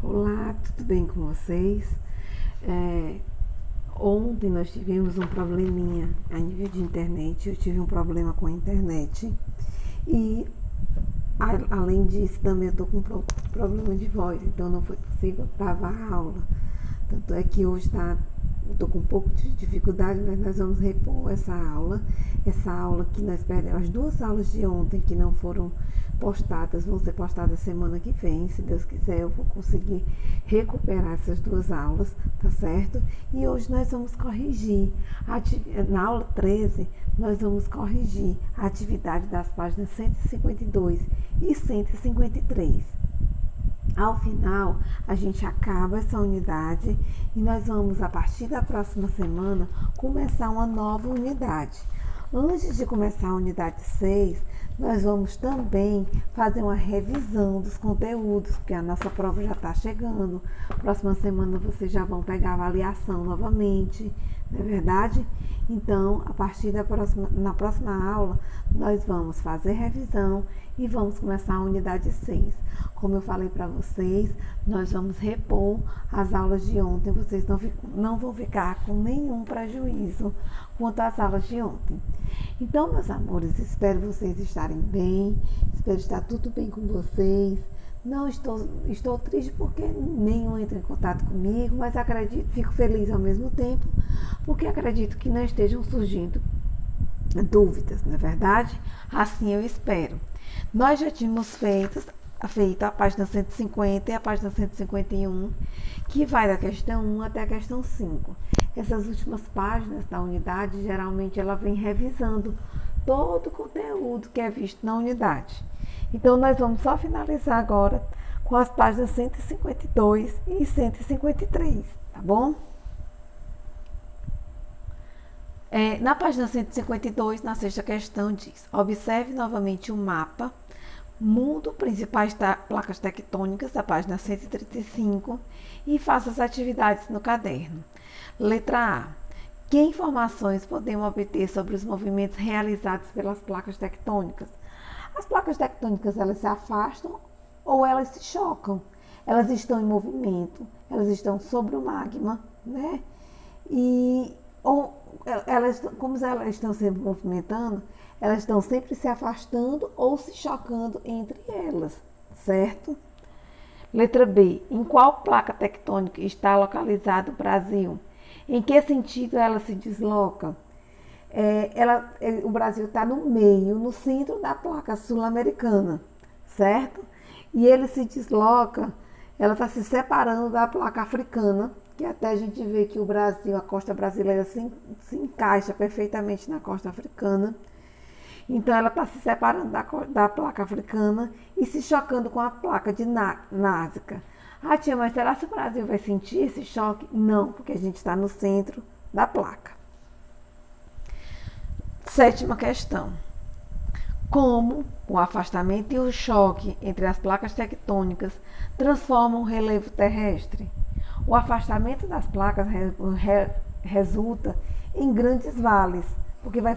Olá, tudo bem com vocês? Ontem nós tivemos um probleminha a nível de internet. Eu tive um problema com a internet e, além disso, também eu estou com problema de voz, então não foi possível gravar a aula. Tanto é que hoje estou com um pouco de dificuldade, mas nós vamos repor essa aula. Essa aula que nós perdemos, as duas aulas de ontem que não foram postadas, vão ser postadas semana que vem. Se Deus quiser, eu vou conseguir recuperar essas duas aulas, tá certo? E hoje nós vamos corrigir, na aula 13, nós vamos corrigir a atividade das páginas 152 e 153. Ao final, a gente acaba essa unidade e nós vamos, a partir da próxima semana, começar uma nova unidade. Antes de começar a unidade 6, nós vamos também fazer uma revisão dos conteúdos, porque a nossa prova já está chegando. Próxima semana vocês já vão pegar a avaliação novamente, não é verdade? Então, na próxima aula, nós vamos fazer revisão e vamos começar a unidade 6. Como eu falei para vocês, nós vamos repor as aulas de ontem. Vocês não vão ficar com nenhum prejuízo quanto às aulas de ontem. Então, meus amores, espero vocês estarem bem, espero estar tudo bem com vocês. Não estou triste porque nenhum entra em contato comigo, mas fico feliz ao mesmo tempo, porque acredito que não estejam surgindo dúvidas, não é verdade? Assim eu espero. Nós já tínhamos feito a página 150 e a página 151, que vai da questão 1 até a questão 5. Essas últimas páginas da unidade, geralmente ela vem revisando todo o conteúdo que é visto na unidade. Então, nós vamos só finalizar agora com as páginas 152 e 153, tá bom? Na página 152, na sexta questão, diz: observe novamente o mapa mundo principais placas tectônicas, da página 135, e faça as atividades no caderno. Letra A. Que informações podemos obter sobre os movimentos realizados pelas placas tectônicas? As placas tectônicas, elas se afastam ou elas se chocam. Elas estão em movimento, elas estão sobre o magma, né? Como elas estão se movimentando, elas estão sempre se afastando ou se chocando entre elas, certo? Letra B. Em qual placa tectônica está localizado o Brasil? Em que sentido ela se desloca? O Brasil está no meio, no centro da placa sul-americana, certo? E ele se desloca, ela está se separando da placa africana, que até a gente vê que o Brasil, a costa brasileira, se encaixa perfeitamente na costa africana. Então, ela está se separando da placa africana e se chocando com a placa de Nazca. Ah, tia, mas será que o Brasil vai sentir esse choque? Não, porque a gente está no centro da placa. Sétima questão. Como o afastamento e o choque entre as placas tectônicas transformam o relevo terrestre? O afastamento das placas resulta em grandes vales, porque vai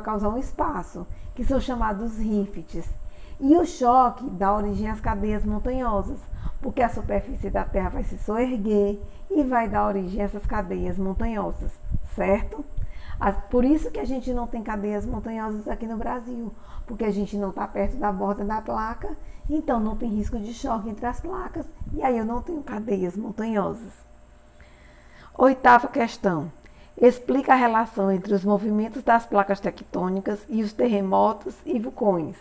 causar um espaço, que são chamados rifts. E o choque dá origem às cadeias montanhosas, porque a superfície da Terra vai se soerguer e vai dar origem a essas cadeias montanhosas, certo? Por isso que a gente não tem cadeias montanhosas aqui no Brasil, porque a gente não está perto da borda da placa, então não tem risco de choque entre as placas, e aí eu não tenho cadeias montanhosas. Oitava questão. Explica a relação entre os movimentos das placas tectônicas e os terremotos e vulcões.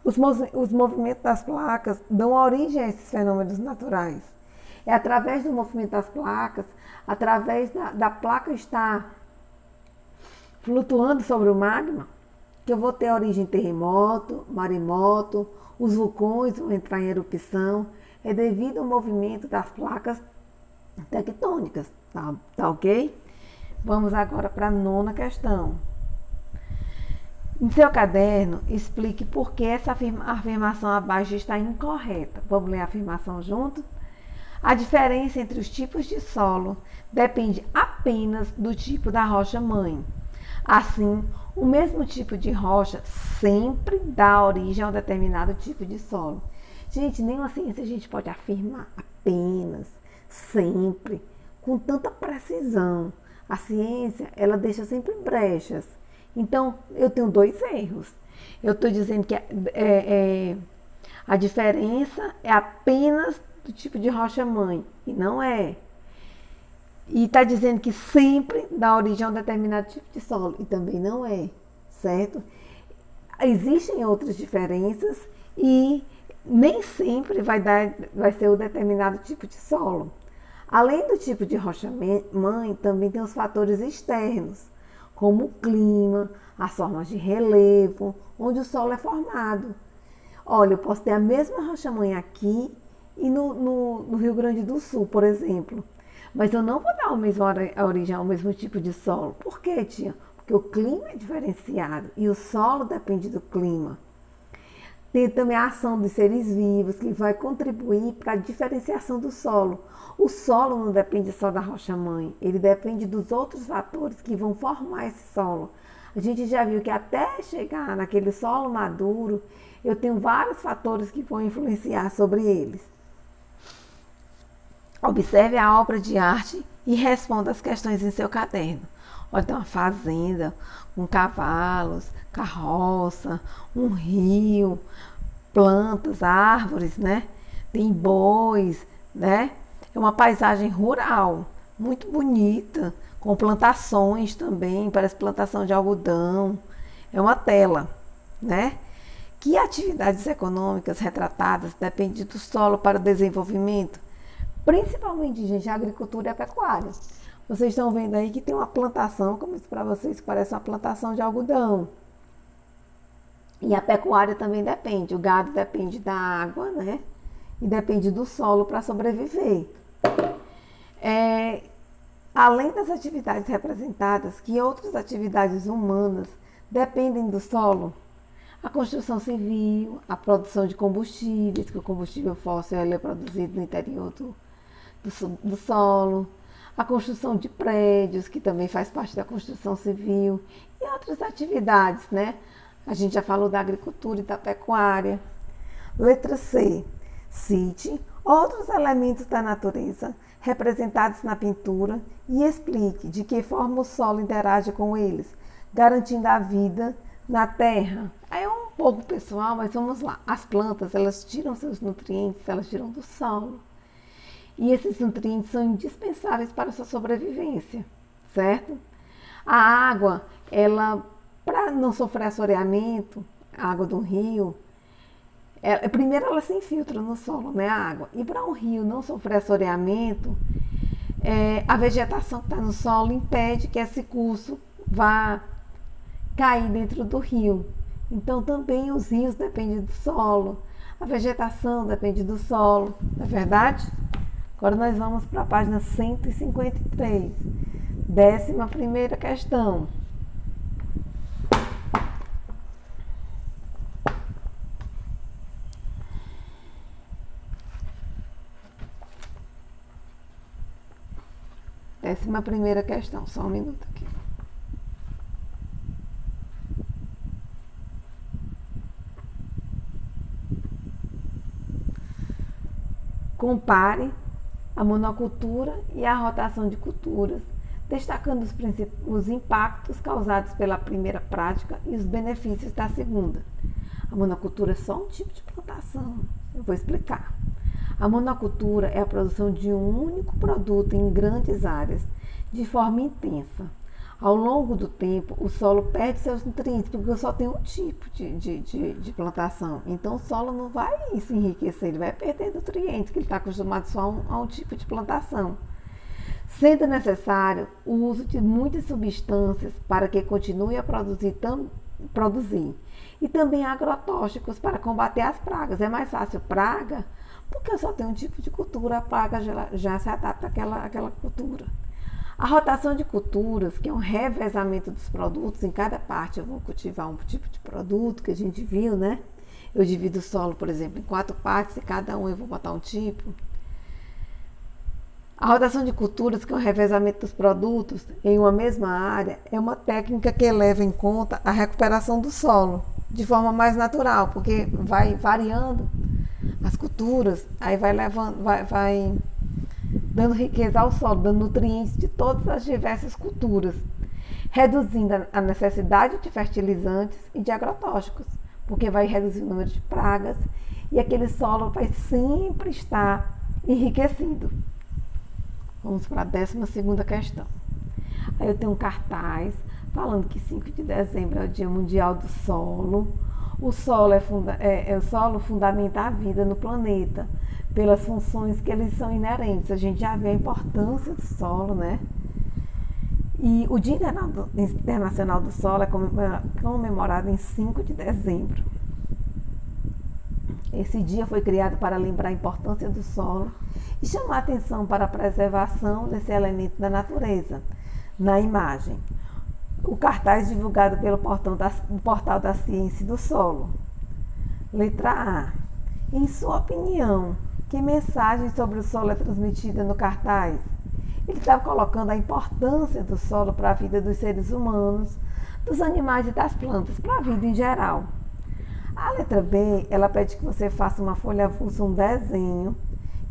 Os movimentos das placas dão origem a esses fenômenos naturais. É através do movimento das placas, através da placa estar flutuando sobre o magma, que eu vou ter origem terremoto, maremoto, os vulcões vão entrar em erupção. É devido ao movimento das placas tectônicas, tá ok? Vamos agora para a nona questão. Em seu caderno, explique por que essa afirmação abaixo está incorreta. Vamos ler a afirmação junto? A diferença entre os tipos de solo depende apenas do tipo da rocha-mãe. Assim, o mesmo tipo de rocha sempre dá origem a um determinado tipo de solo. Gente, nenhuma ciência a gente pode afirmar apenas, sempre, com tanta precisão. A ciência, ela deixa sempre brechas. Então, eu tenho dois erros. Eu estou dizendo que a diferença é apenas do tipo de rocha-mãe, e não é. E está dizendo que sempre dá origem a um determinado tipo de solo, e também não é, certo? Existem outras diferenças e nem sempre vai ser o determinado tipo de solo. Além do tipo de rocha-mãe, também tem os fatores externos, como o clima, as formas de relevo, onde o solo é formado. Olha, eu posso ter a mesma rocha-mãe aqui e no Rio Grande do Sul, por exemplo. Mas eu não vou dar a origem ao mesmo tipo de solo. Por quê, tia? Porque o clima é diferenciado e o solo depende do clima. Tem também a ação dos seres vivos, que vai contribuir para a diferenciação do solo. O solo não depende só da rocha-mãe, ele depende dos outros fatores que vão formar esse solo. A gente já viu que até chegar naquele solo maduro, eu tenho vários fatores que vão influenciar sobre eles. Observe a obra de arte e responda as questões em seu caderno. Olha, tem uma fazenda com cavalos, carroça, um rio, plantas, árvores, né? Tem bois, né? É uma paisagem rural, muito bonita, com plantações também, parece plantação de algodão. É uma tela, né? Que atividades econômicas retratadas dependem do solo para o desenvolvimento? Principalmente, gente, a agricultura e a pecuária. Vocês estão vendo aí que tem uma plantação, como eu disse para vocês, que parece uma plantação de algodão. E a pecuária também depende. O gado depende da água, né? E depende do solo para sobreviver. Além das atividades representadas, que outras atividades humanas dependem do solo? A construção civil, a produção de combustíveis, que o combustível fóssil é produzido no interior do solo, a construção de prédios, que também faz parte da construção civil, e outras atividades, né? A gente já falou da agricultura e da pecuária. Letra C. Cite outros elementos da natureza representados na pintura e explique de que forma o solo interage com eles, garantindo a vida na terra. Aí é um pouco pessoal, mas vamos lá. As plantas, elas tiram seus nutrientes, elas tiram do solo. E esses nutrientes são indispensáveis para a sua sobrevivência, certo? A água, ela, para não sofrer assoreamento, a água do rio, primeiro ela se infiltra no solo, né, a água. E para um rio não sofrer assoreamento, a vegetação que está no solo impede que esse curso vá cair dentro do rio. Então também os rios dependem do solo, a vegetação depende do solo, não é verdade? Agora nós vamos para a página 153, 11ª questão. Décima primeira questão, só um minuto aqui. Compare a monocultura e a rotação de culturas, destacando os impactos causados pela primeira prática e os benefícios da segunda. A monocultura é só um tipo de plantação, eu vou explicar. A monocultura é a produção de um único produto em grandes áreas, de forma intensa. Ao longo do tempo, o solo perde seus nutrientes, porque só tem um tipo de plantação. Então, o solo não vai se enriquecer, ele vai perder nutrientes, que ele está acostumado só a um tipo de plantação. Sendo necessário o uso de muitas substâncias para que continue a produzir. E também agrotóxicos para combater as pragas. É mais fácil praga, porque só tem um tipo de cultura, a praga já se adapta àquela cultura. A rotação de culturas, que é um revezamento dos produtos, em cada parte eu vou cultivar um tipo de produto que a gente viu, né? Eu divido o solo, por exemplo, em 4 partes e cada um eu vou botar um tipo. A rotação de culturas, que é um revezamento dos produtos em uma mesma área, é uma técnica que leva em conta a recuperação do solo de forma mais natural, porque vai variando as culturas, aí vai levando, vai dando riqueza ao solo, dando nutrientes de todas as diversas culturas, reduzindo a necessidade de fertilizantes e de agrotóxicos, porque vai reduzir o número de pragas e aquele solo vai sempre estar enriquecido. Vamos para a 12ª questão. Aí eu tenho um cartaz falando que 5 de dezembro é o Dia Mundial do Solo. O solo o solo fundamenta a vida no planeta, pelas funções que eles são inerentes. A gente já vê a importância do solo, né? E o Dia Internacional do Solo é comemorado em 5 de dezembro. Esse dia foi criado para lembrar a importância do solo e chamar a atenção para a preservação desse elemento da natureza. Na imagem, o cartaz divulgado pelo Portal da Ciência do Solo. Letra A. Em sua opinião, que mensagem sobre o solo é transmitida no cartaz? Ele estava colocando a importância do solo para a vida dos seres humanos, dos animais e das plantas, para a vida em geral. A letra B, ela pede que você faça uma folha avulsa, um desenho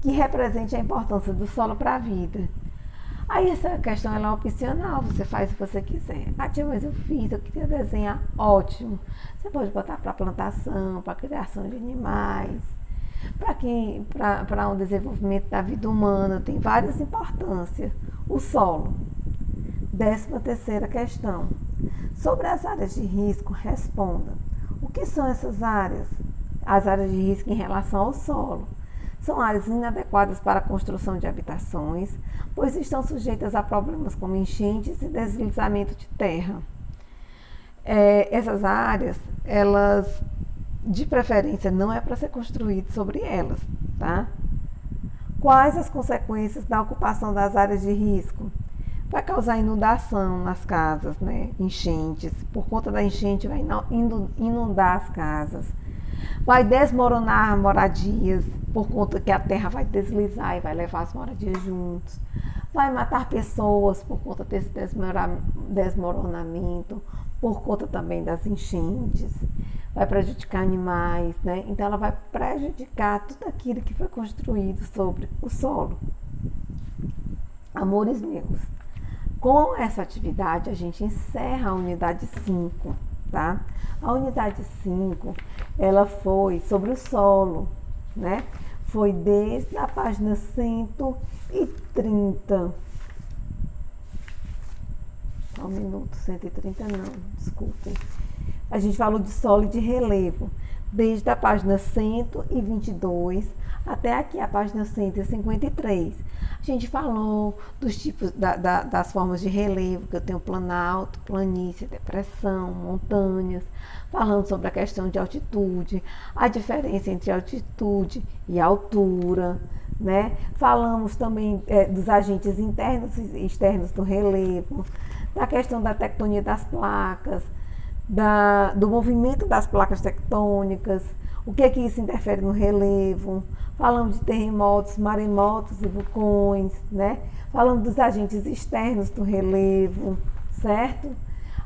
que represente a importância do solo para a vida. Aí essa questão ela é opcional, você faz se você quiser. Ah, tia, mas eu queria desenhar. Ótimo. Você pode botar para plantação, para criação de animais, para um desenvolvimento da vida humana, tem várias importâncias. O solo. 13ª questão. Sobre as áreas de risco, responda. O que são essas áreas? As áreas de risco em relação ao solo. São áreas inadequadas para a construção de habitações, pois estão sujeitas a problemas como enchentes e deslizamento de terra. Essas áreas, elas, de preferência, não é para ser construído sobre elas, tá? Quais as consequências da ocupação das áreas de risco? Vai causar inundação nas casas, né? Enchentes. Por conta da enchente, vai inundar as casas. Vai desmoronar moradias, por conta que a terra vai deslizar e vai levar as moradias juntos. Vai matar pessoas por conta desse desmoronamento, por conta também das enchentes. Vai prejudicar animais, né? Então ela vai prejudicar tudo aquilo que foi construído sobre o solo. Amores meus, com essa atividade a gente encerra a unidade 5, tá? A unidade 5, ela foi sobre o solo, né? Foi desde a página 130. Só um minuto, 130 não, desculpem. A gente falou de solo e de relevo, desde a página 122 até aqui a página 153. A gente falou dos tipos das formas de relevo, que eu tenho planalto, planície, depressão, montanhas. Falando sobre a questão de altitude, a diferença entre altitude e altura, né? Falamos também dos agentes internos e externos do relevo, da questão da tectonia das placas, do movimento das placas tectônicas, o que isso interfere no relevo. Falamos de terremotos, maremotos e vulcões, né? Falamos dos agentes externos do relevo, certo?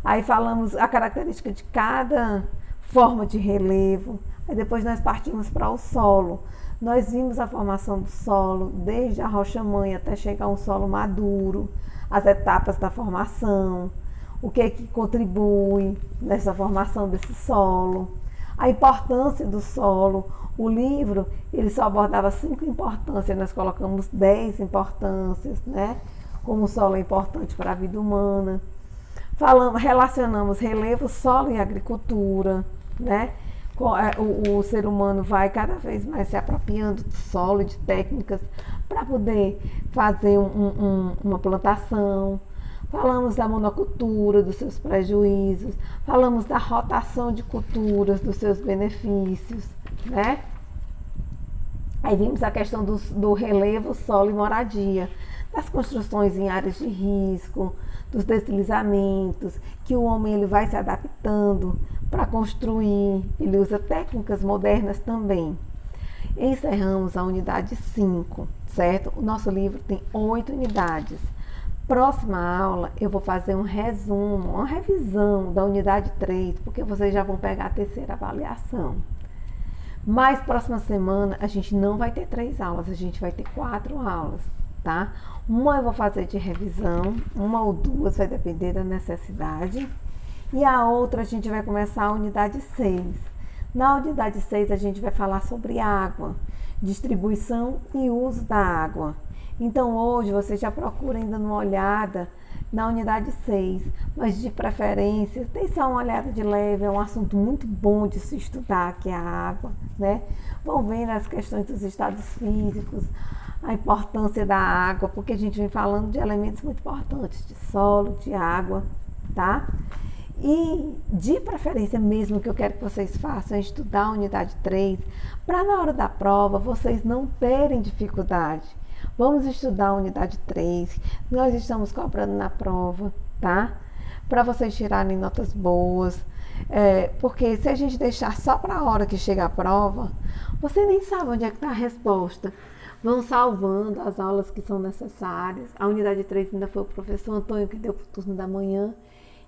Aí falamos a característica de cada forma de relevo. Aí depois nós partimos para o solo. Nós vimos a formação do solo, desde a rocha-mãe até chegar a um solo maduro, as etapas da formação, o que contribui nessa formação desse solo, a importância do solo. O livro, ele só abordava 5 importâncias, nós colocamos 10 importâncias, né? Como o solo é importante para a vida humana. Relacionamos relevo, solo e agricultura, né? O ser humano vai cada vez mais se apropriando do solo e de técnicas para poder fazer uma plantação. Falamos da monocultura, dos seus prejuízos. Falamos da rotação de culturas, dos seus benefícios, né? Aí vimos a questão do relevo, solo e moradia, das construções em áreas de risco, dos deslizamentos, que o homem ele vai se adaptando para construir, ele usa técnicas modernas também. Encerramos a unidade 5, certo? O nosso livro tem 8 unidades. Próxima aula eu vou fazer um resumo, uma revisão da unidade 3, porque vocês já vão pegar a terceira avaliação. Mas próxima semana a gente não vai ter 3 aulas, a gente vai ter 4 aulas, tá? Uma eu vou fazer de revisão, uma ou duas, vai depender da necessidade. E a outra a gente vai começar a unidade 6. Na unidade 6 a gente vai falar sobre água, distribuição e uso da água. Então hoje você já procura ainda uma olhada na unidade 6, mas de preferência, tem só uma olhada de leve, é um assunto muito bom de se estudar, que é a água, né? Vão vendo as questões dos estados físicos, a importância da água, porque a gente vem falando de elementos muito importantes, de solo, de água, tá? E de preferência mesmo que eu quero que vocês façam é estudar a unidade 3, para na hora da prova vocês não terem dificuldade. Vamos estudar a unidade 3, nós estamos cobrando na prova, tá? Para vocês tirarem notas boas, porque se a gente deixar só para a hora que chega a prova, você nem sabe onde é que está a resposta. Vão salvando as aulas que são necessárias. A unidade 3 ainda foi o professor Antônio que deu para o turno da manhã,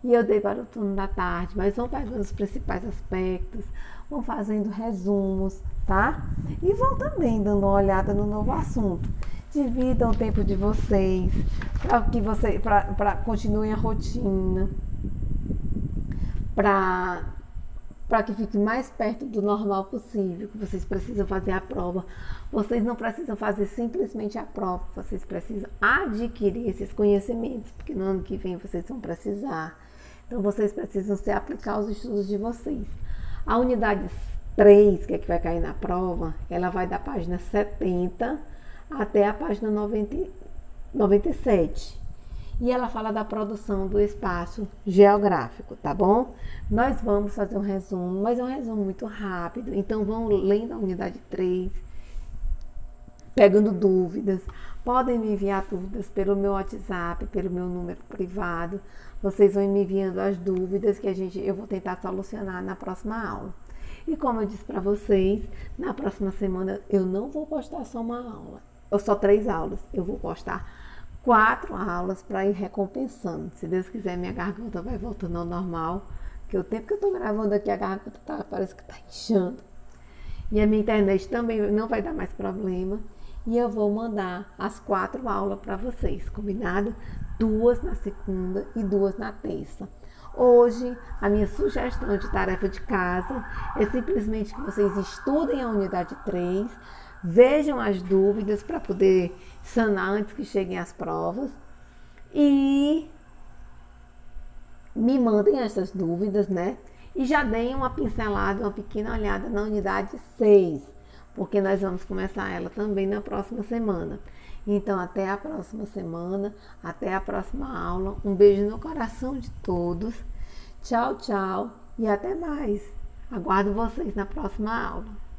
e eu dei para o turno da tarde, mas vão pegando os principais aspectos, vão fazendo resumos, tá? E vão também dando uma olhada no novo assunto. Dividam o tempo de vocês, para continuem a rotina, para que fique mais perto do normal possível, que vocês precisam fazer a prova. Vocês não precisam fazer simplesmente a prova, vocês precisam adquirir esses conhecimentos, porque no ano que vem vocês vão precisar. Então, vocês precisam se aplicar aos estudos de vocês. A unidade 3, que é que vai cair na prova, ela vai da página 70 até a página 97. E ela fala da produção do espaço geográfico, tá bom? Nós vamos fazer um resumo, mas é um resumo muito rápido. Então, vão lendo a unidade 3, pegando dúvidas. Podem me enviar dúvidas pelo meu WhatsApp, pelo meu número privado. Vocês vão me enviando as dúvidas que eu vou tentar solucionar na próxima aula. E como eu disse para vocês, na próxima semana eu não vou postar só uma aula, ou só 3 aulas. Eu vou postar 4 aulas para ir recompensando. Se Deus quiser, minha garganta vai voltando ao normal, porque o tempo que eu estou gravando aqui, a garganta parece que está inchando. E a minha internet também não vai dar mais problema. E eu vou mandar as 4 aulas para vocês, combinado? 2 na segunda e 2 na terça. Hoje, a minha sugestão de tarefa de casa é simplesmente que vocês estudem a unidade 3, vejam as dúvidas para poder sanar antes que cheguem as provas e me mandem essas dúvidas, né? E já deem uma pincelada, uma pequena olhada na unidade 6, porque nós vamos começar ela também na próxima semana. Então, até a próxima semana, até a próxima aula. Um beijo no coração de todos. Tchau, tchau e até mais. Aguardo vocês na próxima aula.